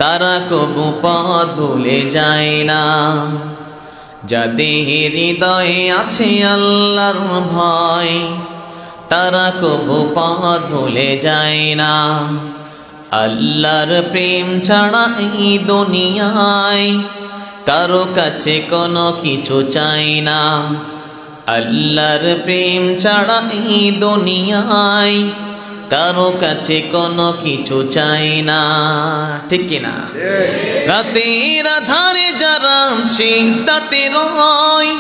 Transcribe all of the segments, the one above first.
তারা কবু পথ ভুলে যায় না। যাদের হৃদয়ে আছে আল্লাহর ভয়, তারা কবু পথ ভুলে যায় না। আল্লাহর প্রেম ছাড়া এই দুনিয়ায় কারো কাছে কোনো কিছু চাই না। আল্লাহর প্রেম ছাড়া এই দুনিয়ায় কারো কাছে কোনো কিছু চাই না। ঠিক কিনা? রাতের আধারে যারা সিজদাতে রয়,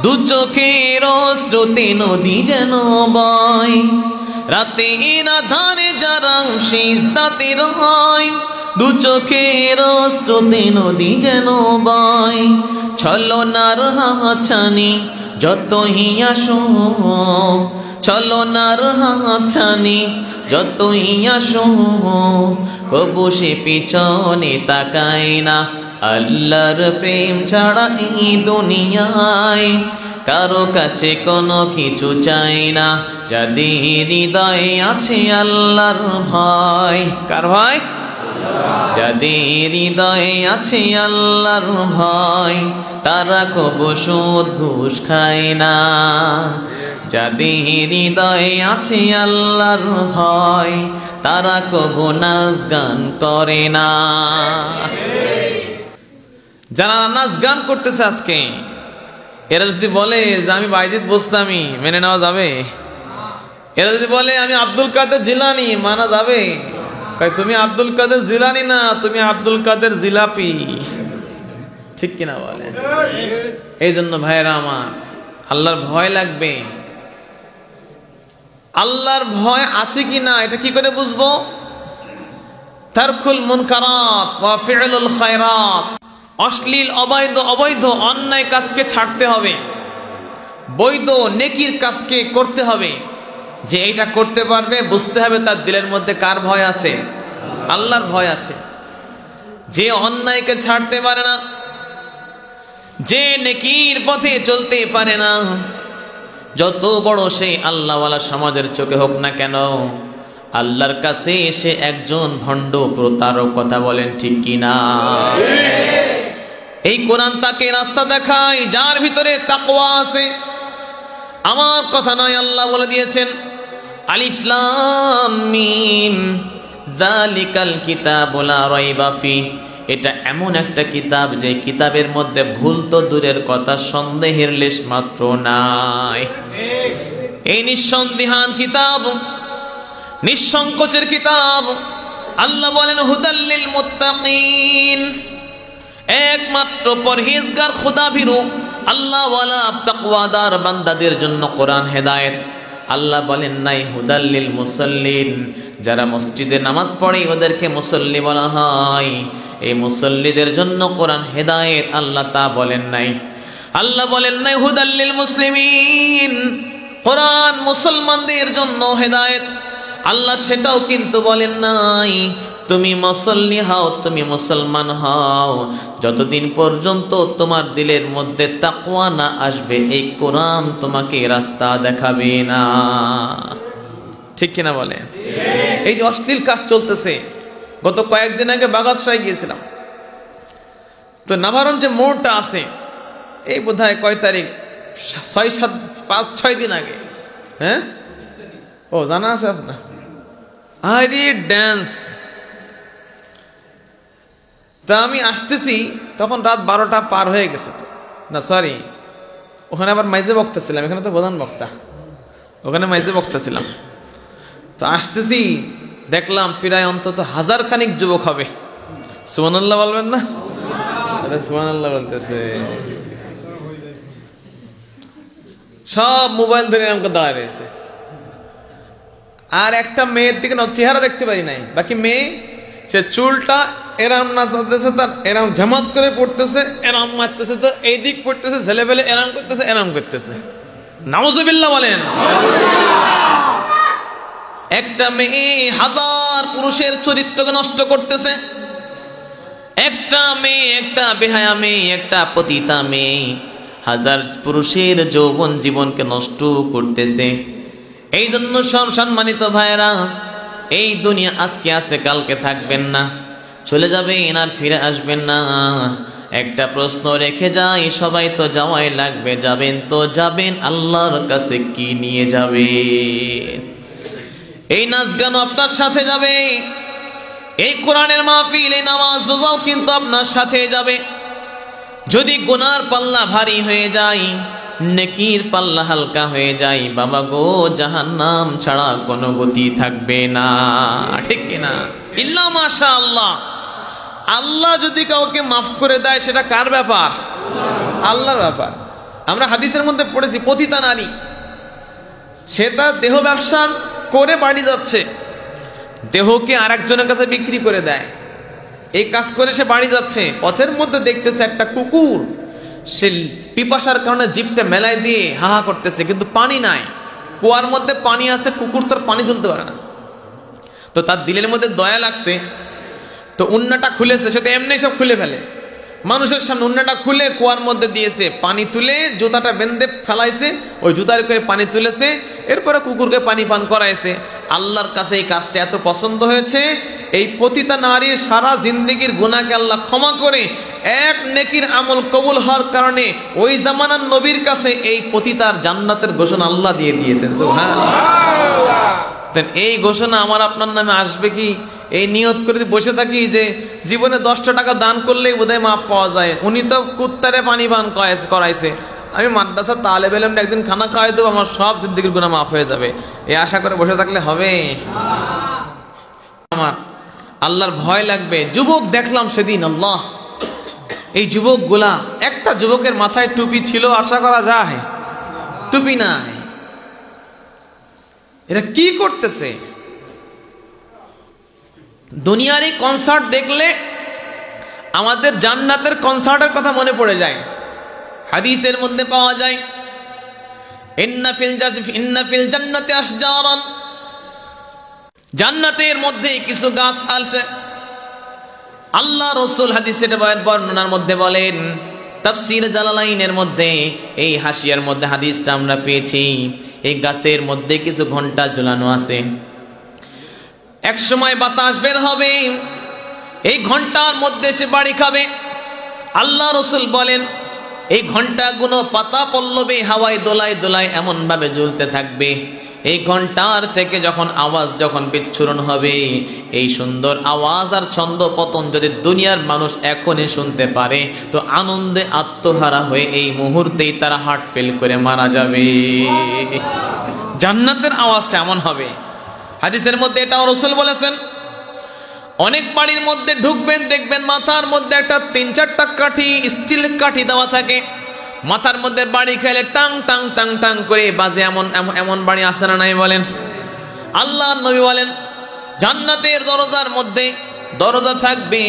দু চোখের স্রোতে নদী যেন বয়। রাতের আধারে যারা সিজদাতে রয়, দু চোখের স্রোতে নদী যেন বয়। ছলনার হাতছানি যতই আসো, ছলনার হাতছানি যতই আসো, কবু সে পিছনে তাকায় না। আল্লাহর প্রেম ছাড়া এই দুনিয়ায় কারো কাছে কোনো কিছু চাই না। যাদের হৃদয়ে আছে আল্লাহর ভয়, কার ভয়? যাদের হৃদয়ে আছে আল্লাহর ভয়, তারা কবু সুদ ঘুষ খায় না। যাদের হৃদয়ে আছে আল্লাহর ভয়, তারা কবু নাচ গান করে না। যারা নাচ গান করতেছে আজকে, এরা যদি বলে যে আমি বাইজিদ বস্তামি, মেনে নেওয়া যাবে? এরা যদি বলে আমি আব্দুল কাদের জিলানি, মানা যাবে? তুমি আব্দুল কাদের জিলানি না, তুমি আব্দুল কাদের জিলাপি। ঠিক কিনা বলে? এই জন্য ভাইরা আমার, আল্লাহর ভয় লাগবে। আল্লাহর ভয় আছে কিনা এটা কি করে বুঝবো? তারকুল মুনকারাত ওয়া ফি'লুল খায়রাত, অশ্লীল অবৈধ অন্যায় কাজকে ছাড়তে হবে, বৈধ নেকির কাজকে করতে হবে। যে এইটা করতে পারবে বুঝতে হবে তার দিলের মধ্যে কার ভয় আছে? আল্লাহর ভয় আছে। যে অন্যায়কে ছাড়তে পারে না, যে নেকির পথে চলতে পারে না, যত বড় সে আল্লাহওয়ালা সমাজের চোখে হোক না কেন, আল্লাহর কাছে এসে একজন ভণ্ড প্রতারক। কথা বলেন ঠিক কিনা? এই কোরআন তাকে রাস্তা দেখায় যার ভিতরে তাকওয়া আছে। আমার কথা নয়, আল্লাহ বলে দিয়েছেন আলিফ লাম মিম যালিকাল কিতাবু লা রাইবা ফিহি, এটা এমন একটা কিতাব যে কিতাবের মধ্যে ভুল তো দূরের কথা, সন্দেহের লেশ মাত্র নাই। এই নিঃসন্দেহান কিতাব, নিঃসংকোচের কিতাব। আল্লাহ বলেন হুদাল্লিল মুত্তাকিন, একমাত্র পরহেজগার খোদাভীরু আল্লাহওয়ালা তাকওয়াদার বান্দাদের জন্য কোরআন হেদায়েত। আল্লাহ বলেন নাই হুদাল্লিল মুসাল্লিন, যারা মসজিদে নামাজ পড়ে ওদেরকে মুসল্লি বলা হয়। এই মুসল্লিদের জন্য কোরআন হেদায়েত, আল্লাহ তা বলেন নাই। আল্লাহ বলেন নাই হুদাল্লিল মুসলিমিন, কোরআন মুসলমানদের জন্য হেদায়েত। আল্লাহ সেটাও কিন্তু বলেন নাই তুমি মুসল্লি হও, তুমি মুসলমান হও, যতদিন পর্যন্ত তোমার দিলের মধ্যে তাকওয়া না আসবে এই কোরআন তোমাকে রাস্তা দেখাবে না। ঠিক কিনা বলে? এই যে অশ্লীল কাজ চলতেছে, গত কয়েকদিন আগে বাগাসরায় গিয়েছিলাম, তো নাভারণ যে মোড়টা আছে, এই বোধহয় কয় তারিখ, 5-6 দিন আগে। হ্যাঁ, ও জানা আছে আপনার? আরে ড্যান্স। তা আমি আসতেছি তখন রাত 12টা পার হয়ে গেছে। না সরি, ওখানে আবার মাইজে বক্তা ছিলাম, এখানে তো প্রধান বক্তা, ওখানে মাইজে বক্তা ছিলাম। তো আসতেছি দেখলাম প্রায় অন্তত 1000 খানিক যুবক হবে। সুবহানাল্লাহ বলবেন না? আরে সুবহানাল্লাহ বলতেছে। সব মোবাইল ধরে আমাকে দাঁড়ায় রয়েছে। আর একটা মেয়ের দিকে চেহারা দেখতে পারি নাই, বাকি মেয়ে সে চুলটা এরাম নাচাতেছে, তার এরাম ঝামাত করে পড়তেছে, এরাম মারতেছে, তো এই দিক পড়তেছে, ছেলে পেলে এরাম করতেছে, এরাম করতেছে। নাউজুবিল্লাহ বলেন। একটা মেয়ে 1000 পুরুষের চরিত্রকে নষ্ট করতেছে। একটা মেয়ে, একটা বেহায়া মেয়ে, একটা পতিতা মেয়ে 1000 পুরুষের যৌবন জীবনকে নষ্ট করতেছে। এই জন্য সম্মানিত ভাইরা, এই দুনিয়া আজকে আছে কালকে থাকবেন না। চলে যাবেন আর ফিরে আসবেন না। একটা প্রশ্ন রেখে যাই, সবাই তো যাওয়াই লাগবে, যাবেন তো যাবেন, আল্লাহর কাছে কি নিয়ে যাবেন? এই নাচ গান আপনার সাথে যাবে, এই কোরআনের মাহফিল, এই নামাজ রোজাও কিন্তু আপনার সাথে যাবে। যদি গুনার পাল্লা ভারী হয়ে যায়, নেকির পাল্লা হালকা হয়ে যায়, বাবা গো, জাহান্নাম ছাড়া কোনো গতি থাকবে না। ঠিক কিনা? ইল্লা মাশাআল্লাহ। আল্লাহ যদি কাউকে মাফ করে দেয়, সেটা কার ব্যাপার? আল্লাহর ব্যাপার। আমরা হাদিসের মধ্যে পড়েছি, পতিতা নারী, সে তার দেহ ব্যবসা করে বাড়ি যাচ্ছে, দেহকে আরেকজনের কাছে বিক্রি করে দেয়। এই কাজ করে সে বাড়ি যাচ্ছে, পথের মধ্যে দেখতেছে একটা কুকুর, সে পিপাসার কারণে জিভটা মেলায় দিয়ে হাহা করতেছে, কিন্তু পানি নাই, কুয়ার মধ্যে পানি আছে, কুকুর তার পানি তুলতে পারে না। তো তার দিলের মধ্যে দয়া লাগছে, তো উন্নাটা খুলেছে, সে তো এমনি সব খুলে ফেলে, মানুষের সামনে উন্নাটা খুলে কুয়ার মধ্যে দিয়েছে, পানি তুলে জুতাটা বেঁধে ফেলাইছে, ওই জুতার করে পানি তুলেছে, এরপরে কুকুরকে পানি পান করাইছে। আল্লাহর কাছে এই কাজটা এত পছন্দ হয়েছে, এই পতিতা নারীর সারা জিন্দেগির গুনাহকে আল্লাহ ক্ষমা করে এক নেকির আমল কবুল হওয়ার কারণে ওই জামানার নবীর কাছে এই পতিতার জান্নাতের ঘোষণা আল্লাহ দিয়ে দিয়েছেন। সুবহানাল্লাহ। এই ঘোষণা আমার আপনার নামে আসবে কি? এই নিয়ত করে বসে থাকি যে জীবনে 10টা টাকা দান করলেই বোধহয় মাপ পাওয়া যায়। উনি তো কুত্তারে পানি পান করাইছে, আমি মাদ্রাসার তালেব ইলমে একদিন খানা খাওয়াই দেবো, আমার সব জিন্দেগির গুনাহ মাফ হয়ে যাবে, এই আশা করে বসে থাকলে হবে? আমার আল্লাহর ভয় লাগবে। যুবক দেখলাম সেদিন, আল্লাহ, এই যুবকগুলা, একটা যুবকের মাথায় টুপি ছিল, আশা করা যায়, টুপি নাই, এরা কি করতেছে? দুনিয়ার এই কনসার্ট দেখলে আমাদের জান্নাতের কনসার্টের কথা মনে পড়ে যায়। হাদিসের মধ্যে পাওয়া যায়, ইন্না ফিল জান্নাতি আশজারান, জান্নাতের মধ্যে কিছু গাছ আছে। আল্লাহ রাসূল হাদিসের বর্ণনার মধ্যে বলেন, তাফসীর জালালাইনের মধ্যে এই হাসিয়ার মধ্যে হাদিসটা আমরা পেয়েছি, এই গাছের মধ্যে কিছু ঘন্টা ঝুলানো আছে। এক সময় বাতাস বের হবে, এই ঘন্টার মধ্যে সে বাড়ি খাবে। আল্লাহ রাসূল বলেন, এই ঘন্টাগুলো পাতা পল্লবে হাওয়ায় দোলায় দোলায় এমন ভাবে ঝুলতে থাকবে, এই ঘন্টার থেকে যখন আওয়াজ যখন বিচ্ছুরণ হবে, এই সুন্দর আওয়াজ আর ছন্দ পতন যদি দুনিয়ার মানুষ এখনই শুনতে পারে, তো আনন্দে আত্মহারা হয়ে এই মুহূর্তেই তারা হার্ট ফেল করে মারা যাবে। জান্নাতের আওয়াজটা এমন হবে। হাদিসের মধ্যে এটাও রাসূল বলেছেন, অনেক বাড়ির মধ্যে ঢুকবেন, দেখবেন মাথার মধ্যে একটা 3-4টা কাঠি, স্টিলের কাঠি দেওয়া থাকে, মাথার মধ্যে বাড়ি খেলে টাং টাং টাং টাং করে বাজে। এমন বাড়ি আসে না নাই বলেন? আল্লাহর নবী বলেন, জান্নাতের দরজার মধ্যে দরজা থাকবে,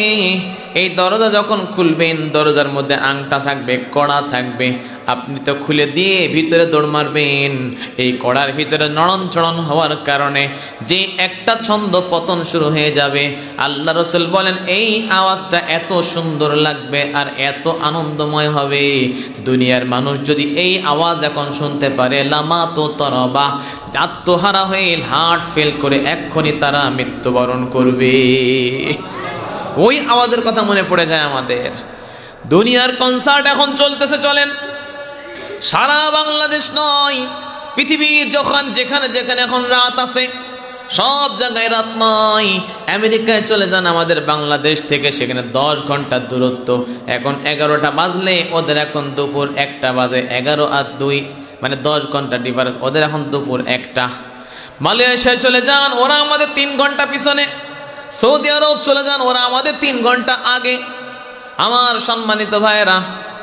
এই দরজা যখন খুলবেন, দরজার মধ্যে আংটা থাকবে, কড়া থাকবে, আপনি তো খুলে দিয়ে ভিতরে দৌড় মারবেন। এই কড়ার ভিতরে নড়ন চড়ন হওয়ার কারণে যে একটা ছন্দ পতন শুরু হয়ে যাবে, আল্লাহ রাসূল বলেন এই আওয়াজটা এত সুন্দর লাগবে আর এত আনন্দময় হবে, দুনিয়ার মানুষ যদি এই আওয়াজ এখন শুনতে পারে, লামা তো তরবা, আত্মহারা হয়ে হার্ট ফেল করে এক্ষুনি তারা মৃত্যুবরণ করবে। ওই আওয়াজের কথা মনে পড়ে যায় আমাদের। দুনিয়ার কনসার্ট এখন চলতেছে, চলেন, সারা বাংলাদেশ নয়, পৃথিবীর যখন যেখানে যেখানে এখন রাত আছে, সব জায়গায় রাত নয়। আমেরিকায় চলে যান আমাদের বাংলাদেশ থেকে, সেখানে 10 ঘন্টার দূরত্ব। এখন 11টা বাজলে ওদের এখন দুপুর 1টা বাজে, 11 আর 2 মানে 10 ঘন্টা ডিফারেন্স, ওদের এখন দুপুর 1টা। মালয়েশিয়ায় চলে যান, ওরা আমাদের 3 ঘন্টা পিছনে। সৌদি আরব চলে যান, ওরা আমাদের 3 ঘন্টা আগে। আমার সম্মানিত ভাইয়েরা,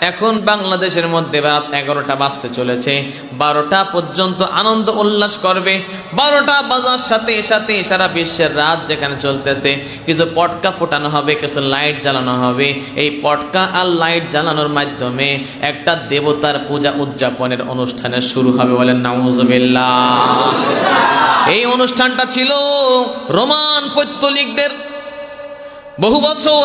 এখন বাংলাদেশের মধ্যে রাত 11টা বাজতে চলেছে, 12টা পর্যন্ত আনন্দ উল্লাস করবে। 12টা বাজার সাথে সাথে সারা বিশ্বের রাত যেখানে চলতেছে, কিছু পটকা ফোটানো হবে, কিছু লাইট জ্বালানো হবে। এই পটকা আর লাইট জ্বালানোর মাধ্যমে একটা দেবতার পূজা উদযাপনের অনুষ্ঠানের শুরু হবে। বলেন নাউজুবিল্লাহ। এই অনুষ্ঠানটা ছিল রোমান পৌত্তলিকদের বহু বছর